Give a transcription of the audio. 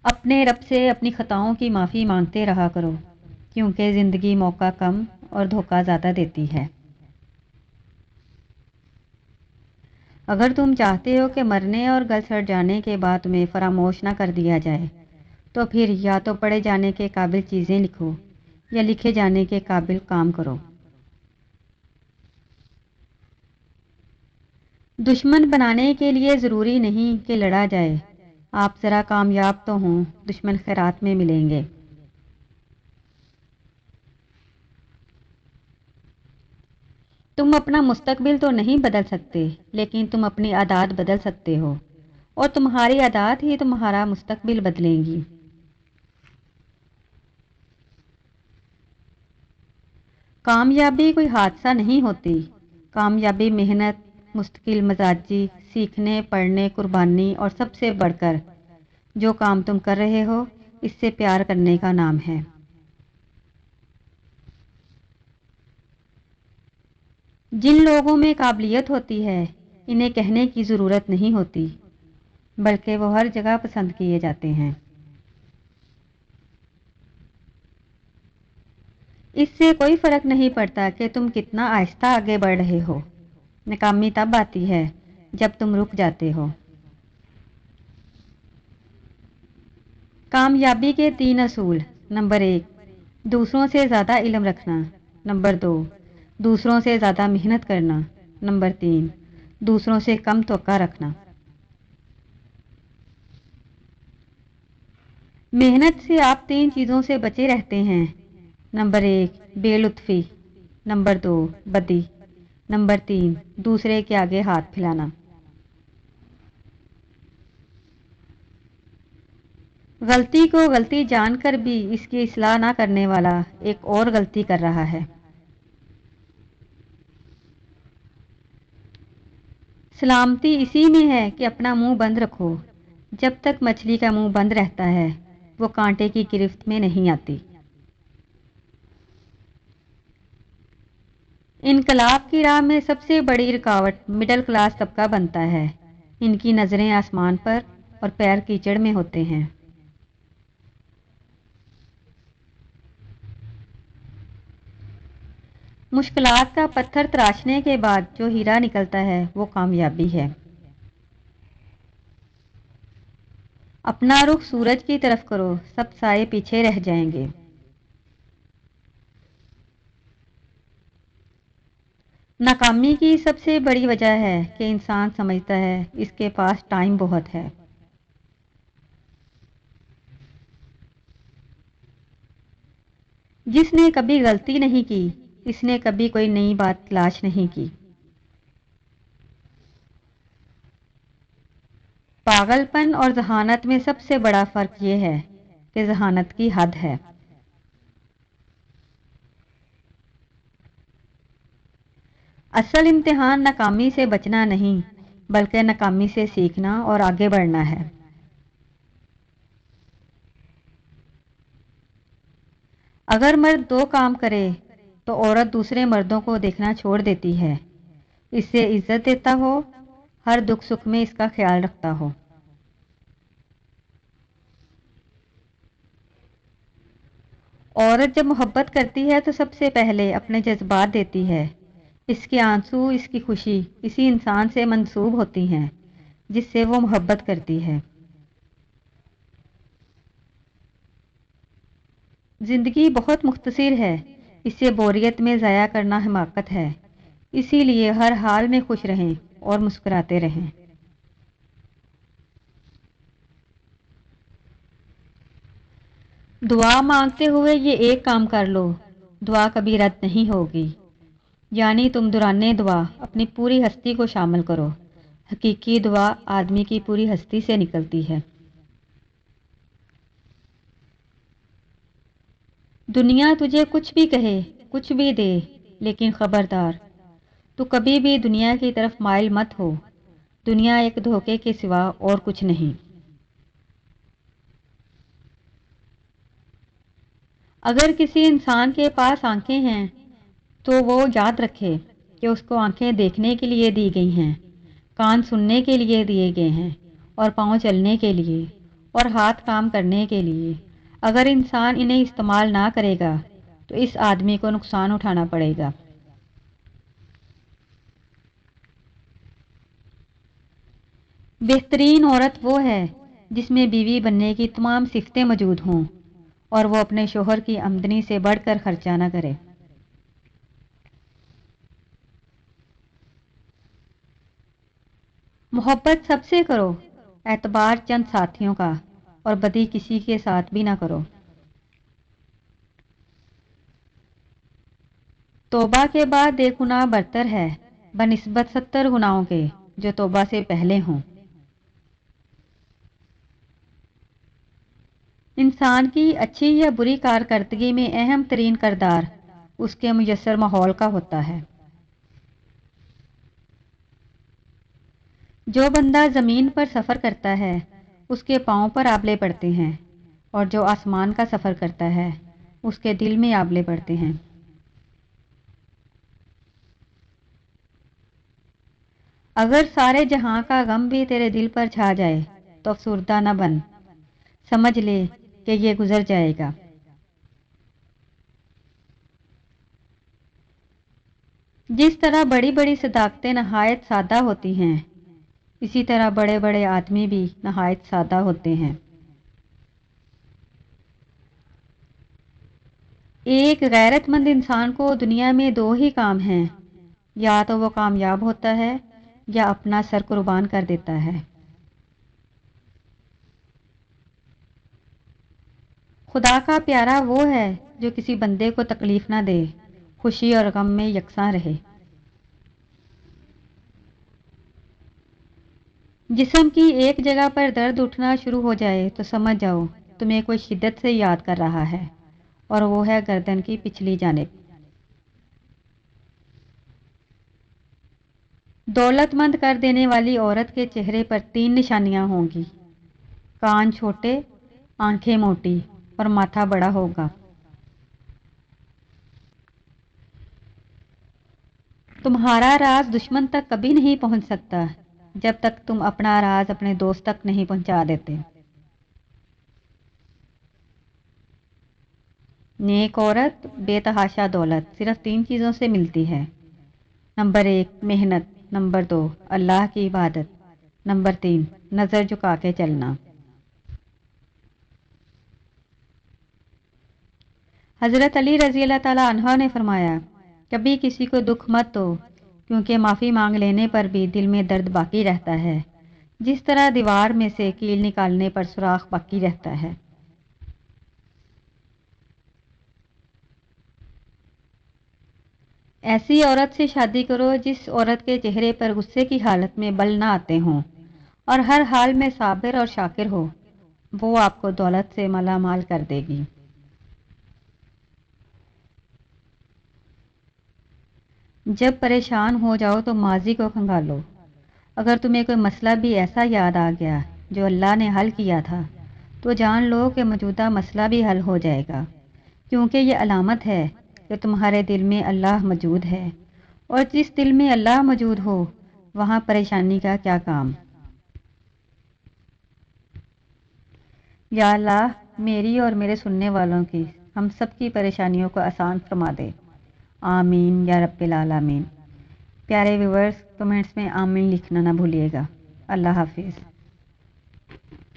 اپنے رب سے اپنی خطاؤں کی معافی مانگتے رہا کرو، کیونکہ زندگی موقع کم اور دھوکہ زیادہ دیتی ہے۔ اگر تم چاہتے ہو کہ مرنے اور گل سڑ جانے کے بعد تمہیں فراموش نہ کر دیا جائے، تو پھر یا تو پڑھے جانے کے قابل چیزیں لکھو یا لکھے جانے کے قابل کام کرو۔ دشمن بنانے کے لیے ضروری نہیں کہ لڑا جائے، آپ ذرا کامیاب تو ہوں، دشمن خیرات میں ملیں گے۔ تم اپنا مستقبل تو نہیں بدل سکتے، لیکن تم اپنی عادات بدل سکتے ہو، اور تمہاری عادات ہی تمہارا مستقبل بدلیں گی۔ کامیابی کوئی حادثہ نہیں ہوتی، کامیابی محنت، مستقل مزاجی، سیکھنے، پڑھنے، قربانی اور سب سے بڑھ کر جو کام تم کر رہے ہو اس سے پیار کرنے کا نام ہے۔ جن لوگوں میں قابلیت ہوتی ہے انہیں کہنے کی ضرورت نہیں ہوتی، بلکہ وہ ہر جگہ پسند کیے جاتے ہیں۔ اس سے کوئی فرق نہیں پڑتا کہ تم کتنا آہستہ آگے بڑھ رہے ہو، ناکامی تب آتی ہے جب تم رک جاتے ہو۔ کامیابی کے 3 اصول: نمبر 1، دوسروں سے زیادہ علم رکھنا، نمبر 2، دوسروں سے زیادہ محنت کرنا، نمبر 3، دوسروں سے کم توقع رکھنا۔ محنت سے آپ 3 چیزوں سے بچے رہتے ہیں: نمبر 1، بے لطفی، نمبر 2، بدی، نمبر 3، دوسرے کے آگے ہاتھ پھیلانا۔ غلطی کو غلطی جان کر بھی اس کی اصلاح نہ کرنے والا ایک اور غلطی کر رہا ہے۔ سلامتی اسی میں ہے کہ اپنا منہ بند رکھو۔ جب تک مچھلی کا منہ بند رہتا ہے وہ کانٹے کی گرفت میں نہیں آتی۔ انقلاب کی راہ میں سب سے بڑی رکاوٹ مڈل کلاس طبقہ بنتا ہے۔ ان کی نظریں آسمان پر اور پیر کیچڑ میں ہوتے ہیں۔ مشکلات کا پتھر تراشنے کے بعد جو ہیرا نکلتا ہے وہ کامیابی ہے۔ اپنا رخ سورج کی طرف کرو، سب سائے پیچھے رہ جائیں گے۔ ناکامی کی سب سے بڑی وجہ ہے کہ انسان سمجھتا ہے اس کے پاس ٹائم بہت ہے۔ جس نے کبھی غلطی نہیں کی اس نے کبھی کوئی نئی بات تلاش نہیں کی۔ پاگل پن اور ذہانت میں سب سے بڑا فرق یہ ہے کہ ذہانت کی حد ہے۔ اصل امتحان ناکامی سے بچنا نہیں، بلکہ ناکامی سے سیکھنا اور آگے بڑھنا ہے۔ اگر مرد 2 کام کرے تو عورت دوسرے مردوں کو دیکھنا چھوڑ دیتی ہے، اسے عزت دیتا ہو، ہر دکھ سکھ میں اس کا خیال رکھتا ہو۔ عورت جب محبت کرتی ہے تو سب سے پہلے اپنے جذبات دیتی ہے۔ اس کے آنسو، اس کی خوشی اسی انسان سے منسوب ہوتی ہیں جس سے وہ محبت کرتی ہے۔ زندگی بہت مختصر ہے، اسے بوریت میں ضائع کرنا حماقت ہے، اسی لیے ہر حال میں خوش رہیں اور مسکراتے رہیں۔ دعا مانگتے ہوئے یہ ایک کام کر لو، دعا کبھی رد نہیں ہوگی، یعنی تم دوران دعا اپنی پوری ہستی کو شامل کرو۔ حقیقی دعا آدمی کی پوری ہستی سے نکلتی ہے۔ دنیا تجھے کچھ بھی کہے، کچھ بھی دے، لیکن خبردار، تو کبھی بھی دنیا کی طرف مائل مت ہو۔ دنیا ایک دھوکے کے سوا اور کچھ نہیں۔ اگر کسی انسان کے پاس آنکھیں ہیں تو وہ یاد رکھے کہ اس کو آنکھیں دیکھنے کے لیے دی گئی ہیں، کان سننے کے لیے دیے گئے ہیں اور پاؤں چلنے کے لیے، اور ہاتھ کام کرنے کے لیے۔ اگر انسان انہیں استعمال نہ کرے گا تو اس آدمی کو نقصان اٹھانا پڑے گا۔ بہترین عورت وہ ہے جس میں بیوی بننے کی تمام صفتیں موجود ہوں اور وہ اپنے شوہر کی آمدنی سے بڑھ کر خرچہ نہ کرے۔ محبت سب سے کرو، اعتبار چند ساتھیوں کا، اور بدی کسی کے ساتھ بھی نہ کرو۔ توبہ کے بعد 1 گناہ برتر ہے بنسبت 70 گناہوں کے جو توبہ سے پہلے ہوں۔ انسان کی اچھی یا بری کارکردگی میں اہم ترین کردار اس کے میسر ماحول کا ہوتا ہے۔ جو بندہ زمین پر سفر کرتا ہے اس کے پاؤں پر آبلے پڑتے ہیں، اور جو آسمان کا سفر کرتا ہے اس کے دل میں آبلے پڑتے ہیں۔ اگر سارے جہاں کا غم بھی تیرے دل پر چھا جائے تو افسردہ نہ بن، سمجھ لے کہ یہ گزر جائے گا۔ جس طرح بڑی بڑی صداقتیں نہایت سادہ ہوتی ہیں، اسی طرح بڑے بڑے آدمی بھی نہایت سادہ ہوتے ہیں۔ ایک غیرت مند انسان کو دنیا میں 2 ہی کام ہیں، یا تو وہ کامیاب ہوتا ہے یا اپنا سر قربان کر دیتا ہے۔ خدا کا پیارا وہ ہے جو کسی بندے کو تکلیف نہ دے، خوشی اور غم میں یکساں رہے۔ جسم کی ایک جگہ پر درد اٹھنا شروع ہو جائے تو سمجھ جاؤ تمہیں کوئی شدت سے یاد کر رہا ہے، اور وہ ہے گردن کی پچھلی جانب۔ دولت مند کر دینے والی عورت کے چہرے پر 3 نشانیاں ہوں گی: کان چھوٹے، آنکھیں موٹی اور ماتھا بڑا ہوگا۔ تمہارا راز دشمن تک کبھی نہیں پہنچ سکتا جب تک تم اپنا راز اپنے دوست تک نہیں پہنچا دیتے۔ نیک عورت بے تحاشا دولت صرف 3 چیزوں سے ملتی ہے: نمبر 1 محنت، نمبر 2 اللہ کی عبادت، نمبر 3 نظر جھکا کے چلنا۔ حضرت علی رضی اللہ تعالیٰ عنہ نے فرمایا، کبھی کسی کو دکھ مت دو، کیونکہ معافی مانگ لینے پر بھی دل میں درد باقی رہتا ہے، جس طرح دیوار میں سے کیل نکالنے پر سوراخ باقی رہتا ہے۔ ایسی عورت سے شادی کرو جس عورت کے چہرے پر غصے کی حالت میں بل نہ آتے ہوں اور ہر حال میں صابر اور شاکر ہو، وہ آپ کو دولت سے مالا مال کر دے گی۔ جب پریشان ہو جاؤ تو ماضی کو کھنگالو۔ اگر تمہیں کوئی مسئلہ بھی ایسا یاد آ گیا جو اللہ نے حل کیا تھا تو جان لو کہ موجودہ مسئلہ بھی حل ہو جائے گا، کیونکہ یہ علامت ہے کہ تمہارے دل میں اللہ موجود ہے، اور جس دل میں اللہ موجود ہو وہاں پریشانی کا کیا کام۔ یا اللہ میری اور میرے سننے والوں کی، ہم سب کی پریشانیوں کو آسان فرما دے، آمین یا رب العالمین۔ پیارے ویورز، کمنٹس میں آمین لکھنا نہ بھولیے گا۔ اللہ حافظ۔